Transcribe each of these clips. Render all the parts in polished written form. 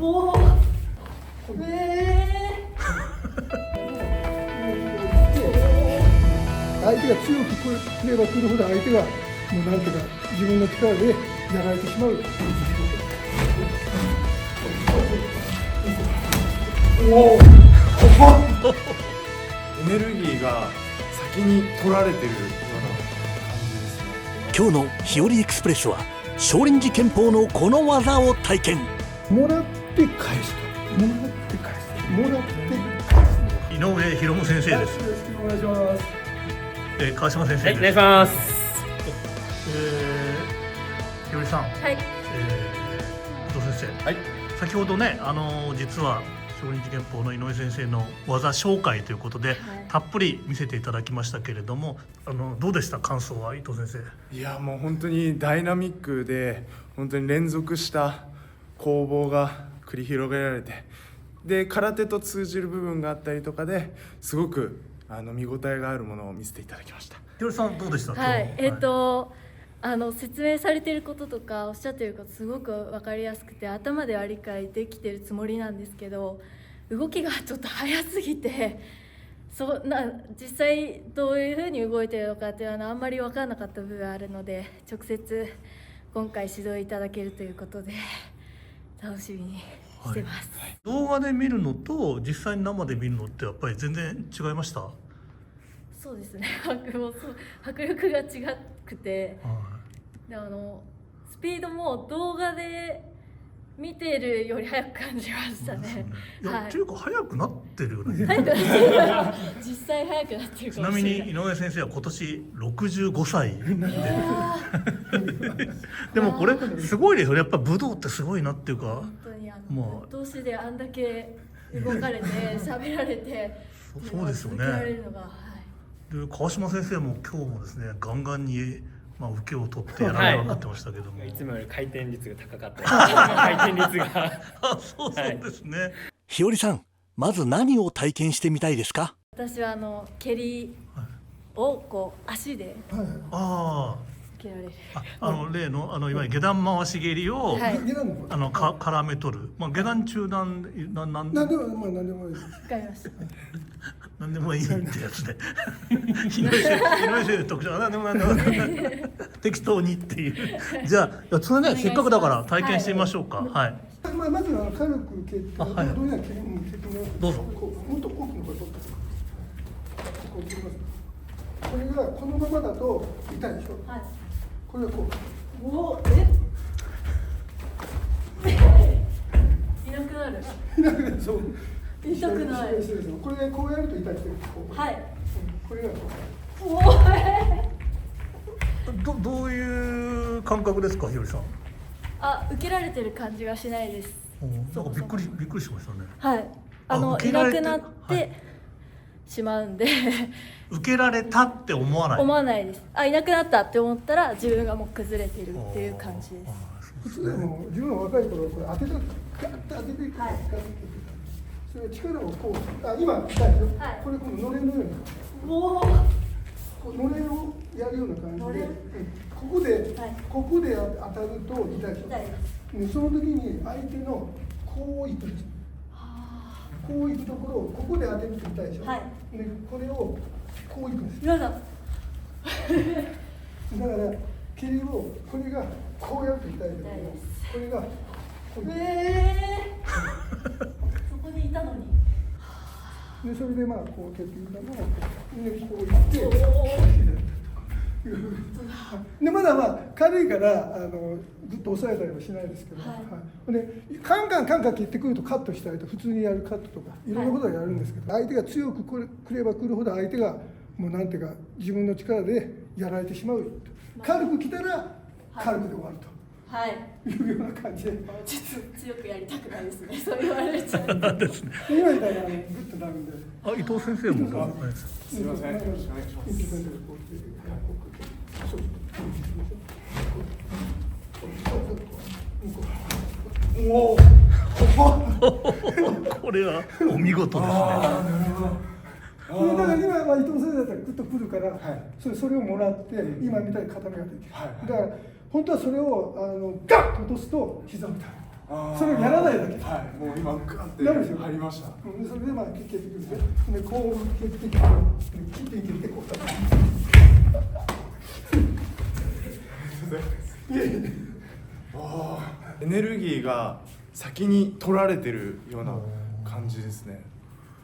おお。相手が強く来れば来るほど相手がもうなんていうか自分の力でやられてしまう。おお。エネルギーが先に取られてるような感じですね。今日の日和エクスプレスは少林寺拳法のこの技を体験。もらって返すと。もらって返す。もらって返す。井上博夢先生です。よろしくお願いします。川島先生です。お願いします。ひよりさん、はい。伊藤先生、はい。先ほどね、実は少林寺拳法の井上先生の技紹介ということで、たっぷり見せていただきましたけれども、どうでした感想は伊藤先生？いやもう本当にダイナミックで本当に連続した攻防が繰り広げられて、で空手と通じる部分があったりとかですごく見応えがあるものを見せていただきました。ひよりさんどうでした？はい、今日説明されていることとかおっしゃっていることすごく分かりやすくて頭では理解できてるつもりなんですけど、動きがちょっと早すぎて実際どういうふうに動いているのかっていうのはあんまり分からなかった部分があるので、直接今回指導いただけるということで楽しみにしてます、はい。動画で見るのと実際に生で見るのってやっぱり全然違いました？そうですね、迫力が違くて、でスピードも動画で見てるより速く感じましたね。っていうか速くなってるよね。実際速くなってるちなみに井上先生は今年65歳でもこれすごいですよね。やっぱ武道ってすごいなっていうか、本当にぶっ通しであんだけ動かれて喋られてそうですよね。で川島先生も今日もですねガンガンに受けを取ってやられなってましたけども、いつもより回転率が高かった回転率がそうですね、はい。ひよりさん、まず何を体験してみたいですか？私は蹴りをこう足で蹴られる、例のいわゆる下段回し蹴りを、はい、絡め取る、下段中段なんでも何でもいい。わかりました。何でもいいってやつで井上先生特徴は何でも適当にっていうじゃあそれねせっかくだから体験してみましょうか。はい、まずは軽く蹴って、どうぞ。もっと大きな声取ってこう蹴ります。これがこのままだと痛いでしょ。はい。これがこう。おいなくなる。いなくなる。そう。痛くない。これこうやると痛いですよ。はい。これがどういう感覚ですか、ひよりさん？受けられてる感じがしないです。なんかびっくりしましたね。はい。いなくなってしまうんで受けられたって思わない？思わないです。いなくなったって思ったら自分がもう崩れてるっていう感じです。普通でも自分の若い頃これ当てたガッと当てていく。それ力をこう今痛いですよ。これのれんのようにのれんをやるような感じで、ここで当たると痛いです。その時に相手のこういくんです。こういくところをここで当てると痛いでしょ。でこれをこういくんです。だから蹴りをこれがこうやると痛いです。これがそこにいたのに。でそれでこう蹴っていったのをこういってでまだ軽いからずっと押さえたりはしないですけど、でカンカン蹴ってくるとカットしたりと普通にやるカットとかいろんなことをやるんですけど、相手が強く来れば来るほど相手がもうなんていうか自分の力でやられてしまう。軽く来たら軽くで終わると。いうような感じで、強くやりたくないですね。そう言われちゃう。なんですね。今みたいなグッとなるんで。伊藤先生も。すみません。よろしくお願いします。おこれはお見事ですね。だから今伊藤先生だったらグッとくるから、それをもらって今みたいに固めができる。だから本当はそれをガッと落とすと膝を痛それをやらないだけ。はい、もう今ガッてなるでしょ入りました。うん、それでまあ蹴ってくるで、でこう蹴ってきて、切っていけてこう叩く。いやいやエネルギーが先に取られてるような感じですね。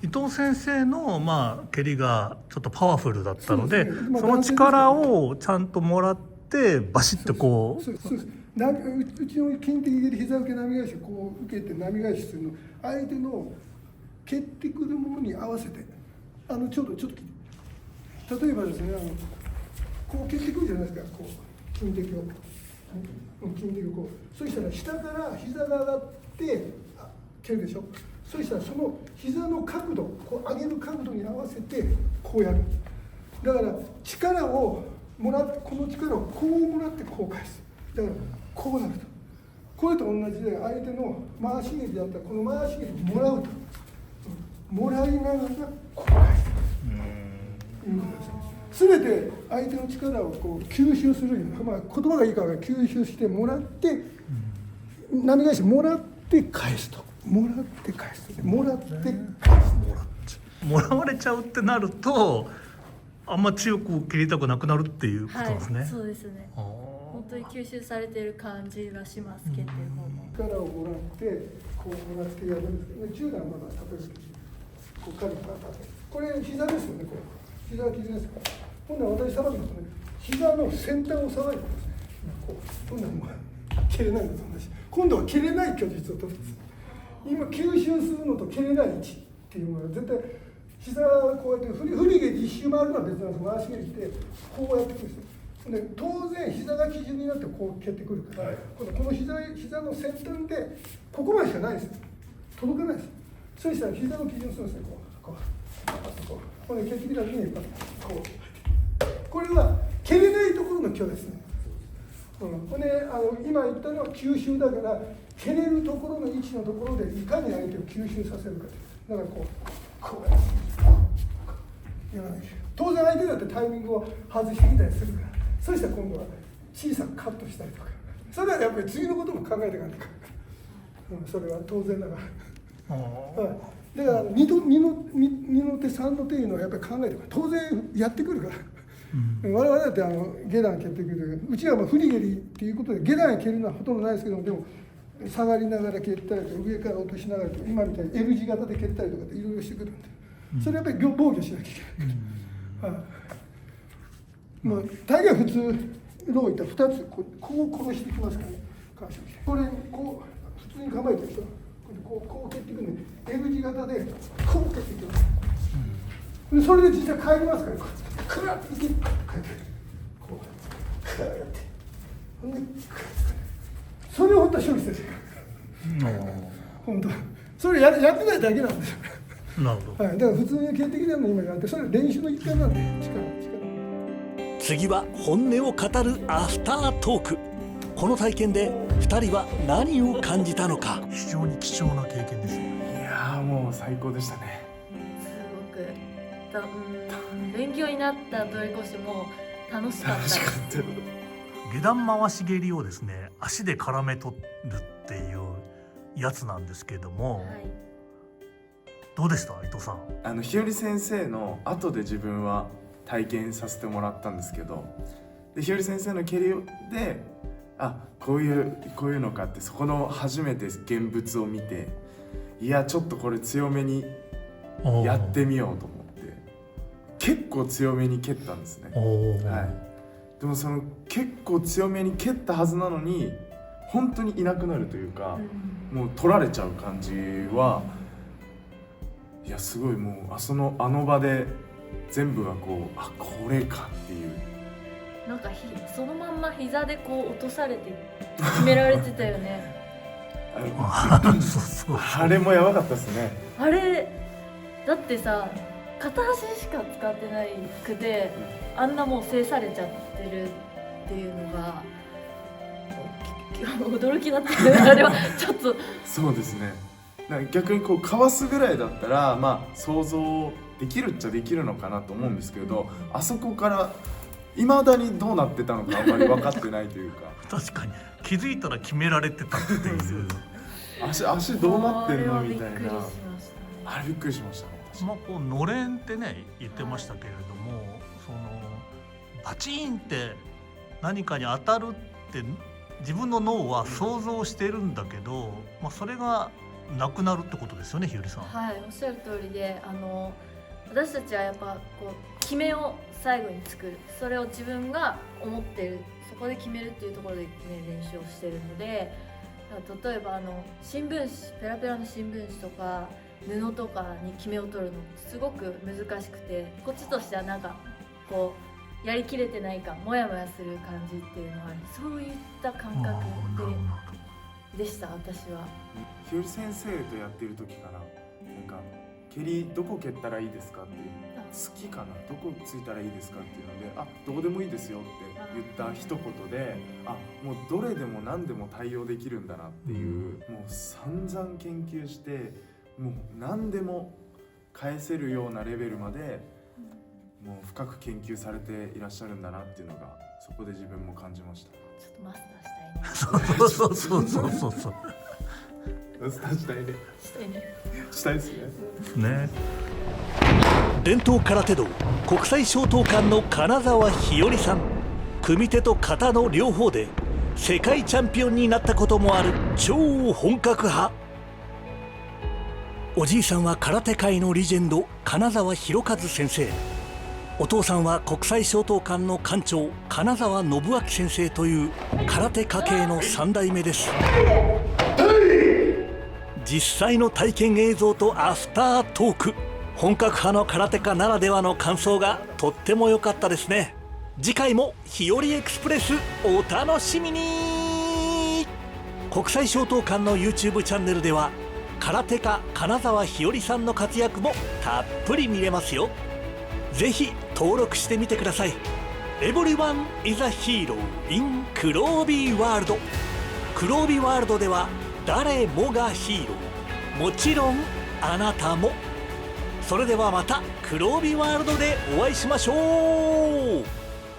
伊藤先生のまあ蹴りがちょっとパワフルだったので、そうですねその力をちゃんともらってバシッとこう。そうです。うちの筋的蹴り膝受け波返しをこう受けて波返しするの、相手の蹴ってくるものに合わせて、ちょっと聞いて、例えばですね、こう蹴ってくるじゃないですか、こう筋的を、筋的をこう、そしたら下から膝が上がって蹴るでしょ。そしたらその膝の角度、こう上げる角度に合わせてこうやる。だから力をもらって、この力をこうもらってこう返す。だからこうなると。これと同じで、相手の回し蹴りだったらこの回し蹴りをもらうと、もらいながらこう返すということです。全て相手の力をこう吸収するような、まあ、言葉がいいから吸収してもらって、波返しもらって返すと、もらって返すと、もらって返す。もらわれちゃうってなるとあんま強く蹴りたくなくなるっていうことですね。はい、そうですね。本当に吸収されている感じがします、蹴ってる方も。力をもらってこうもらってやるんですけど、ね、中段まだ例えばこう軽く当たって、これ膝ですよね、こう膝は傷ですから。今度は私さばくとね、膝の先端をさばいてですね、こう今度はもう蹴れないのと同じ。今度は蹴れない虚実を取るんです。今吸収するのと蹴れない位置っていうのは絶対膝をこうやって振り蹴り一周回るのは別なんです。回し蹴りしてこうやってくるんですよ。で当然膝が基準になってこう蹴ってくるから、この膝の先端でここまでしかないですよ。届かないです。そうしたら膝の基準するんですね。こうこれ蹴ってきた時にこう。これは蹴れないところの虚ですね。今言ったのは吸収だから、蹴れるところの位置のところでいかに相手を吸収させるかという。だからこうやらない。当然相手だってタイミングを外してきたりするから、そしたら今度は小さくカットしたりとか、それはやっぱり次のことも考えていかないと、それは当然だから。だから2の手3の手いうのはやっぱり考えてくる。当然やってくるから。我々だって下段蹴ってくる、うちはまあ振り蹴りっていうことで下段蹴るのはほとんどないですけども、でも下がりながら蹴ったりとか上から落としながらとか、今みたいに L 字型で蹴ったりとかっていろいろしてくるんで、それやっぱり防御しなきゃいけない。まあ大概普通ローいったら2つこう殺してきますからね。これこう普通に構えてる人はこう蹴っていくんで L 字型でこう蹴っていきます。でそれで実際帰りますから、クラッていけこうやってほんでそれを本当は処理してる。本当それやってないだけなんですよ。なるほど。はい、だから普通に蹴ってきてるの今やって、それ練習の一環なんで力。次は本音を語るアフタートーク。この体験で2人は何を感じたのか。非常に貴重な経験です。いやーもう最高でしたね。すごく勉強になったという越しても楽しかったです。下段回し蹴りをですね、足で絡め取るっていうやつなんですけれども、はい、どうでした伊藤さん。日和先生の後で自分は体験させてもらったんですけど、で日和先生の蹴りでこういうのかって、そこの初めて現物を見て、いやちょっとこれ強めにやってみようと思って結構強めに蹴ったんですね。はい、でもその結構強めに蹴ったはずなのに本当にいなくなるというか、もう取られちゃう感じは、いやすごい、もうあの場で全部がこれかっていう、なんかそのまんま膝でこう落とされて決められてたよね。あれもやばかったですね。あれだってさ、片足しか使ってないくて、あんなもう制されちゃってるっていうのが驚きだったね。あれはちょっとそうですね。なんか逆にこうかわすぐらいだったらまあ想像できるっちゃできるのかなと思うんですけど、あそこから未だにどうなってたのかあんまり分かってないというか確かに気づいたら決められてたっていう足どうなってんのあれみたいな。はびっくりしましたね。あれびっくりしましたね。まあこうのれんってね言ってましたけれども、そのバチンって何かに当たるって自分の脳は想像してるんだけど、まあ、それがなくなるってことですよね、ひよりさん。はい、おっしゃる通りで、私たちはやっぱこう決めを最後に作る、それを自分が思ってる、そこで決めるっていうところで、ね、練習をしてるので、例えば新聞紙、ペラペラの新聞紙とか布とかに決めを取るのすごく難しくて、こっちとしてはなんかこうやりきれてない感、モヤモヤする感じっていうのは、そういった感覚でした、私は。ひより先生とやってる時からなんか蹴りどこ蹴ったらいいですかっていう、好きかな、どこついたらいいですかっていうので、どこでもいいですよって言った一言で、もうどれでも何でも対応できるんだなっていう、もう散々研究してもう何でも返せるようなレベルまでもう深く研究されていらっしゃるんだなっていうのが、そこで自分も感じました。ちょっとマスターしたいね。そうマスターしたいね。したいね。したいですね。ね。伝統空手道国際松濤館の金沢日和さん、組手と形の両方で世界チャンピオンになったこともある超本格派。おじいさんは空手界のレジェンド金沢博和先生、お父さんは国際松濤館の館長金沢信明先生という空手家系の3代目です。実際の体験映像とアフタートーク、本格派の空手家ならではの感想がとっても良かったですね。次回も日和エクスプレスお楽しみに。国際松濤館の YouTube チャンネルでは空手家金沢日和さんの活躍もたっぷり見れますよ。ぜひ登録してみてください。 Everyone is a hero in 黒帯ワールド。黒帯ワールドでは誰もがヒーロー、もちろんあなたも。それではまた黒帯ワールドでお会いしましょう。